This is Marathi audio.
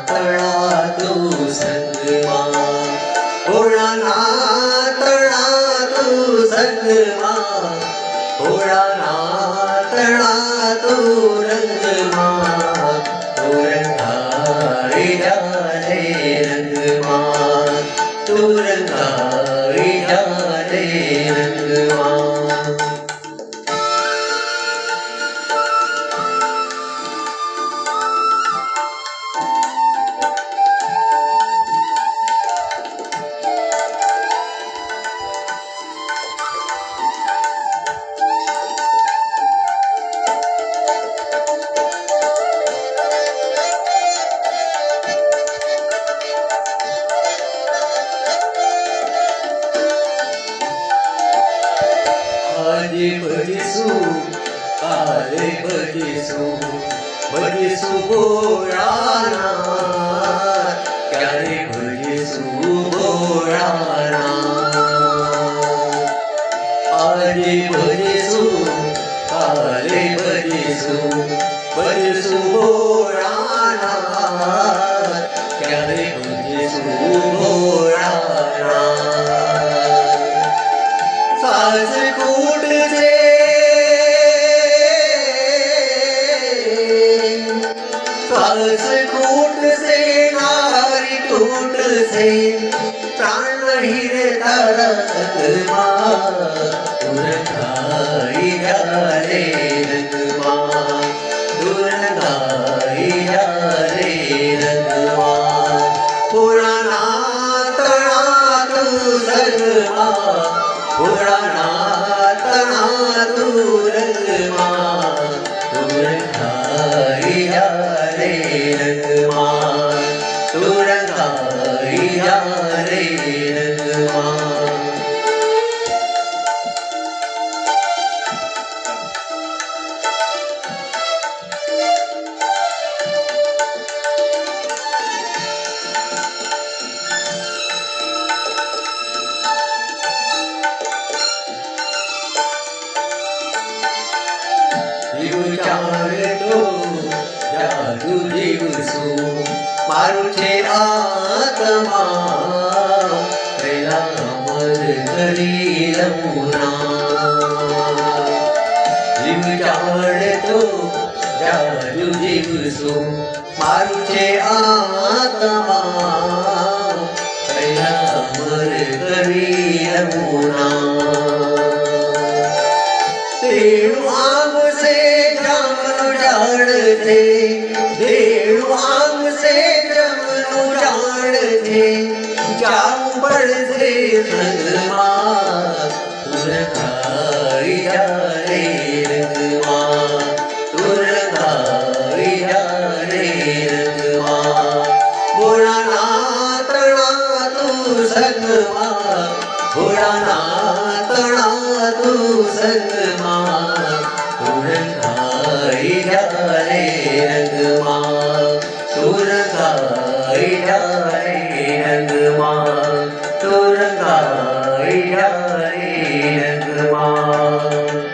तळा तू संगमा भोळानाथ तळा तू संगमा भोळानाथ तळा तू रंगमा तू रंगाई जाले रंगमा तू रंगाई जाले रंगमा आजे भजिसू काले भजिसू भोळानाथ क्यारे भजिसू भोळानाथ आजे भजिसू काले भजिसू भोळानाथ क्यारे भजिसू भोळानाथ सास कूट से नारी टूट से प्राण हीरे तारा रंगमा दुर्गाई जाले रंगमा दुर्गाई जाले रंगमा भोळानाथ तळा तू संगमा भोळानाथ तळा तू रंगमा तू रंगाई जाले रंगमा तू रंगाई जाले रंगमा जीव चाहतो जादू जीवसू मारू छे आत्मा पहिला अमर करी लमुना जीव चाहतो जादू जीवसू मारू छे आत्मा पहिला अमर करी लमुना देव आंग से जामनु जाड़ते देव आंग से जामनु जाड़ते जाऊं बढ़ से संगमा तुरगाई जाले रंगमा तुरगाई जाले रंगमा भोळानाथ तळा तू संगमा भोळानाथ तळा तू संगमा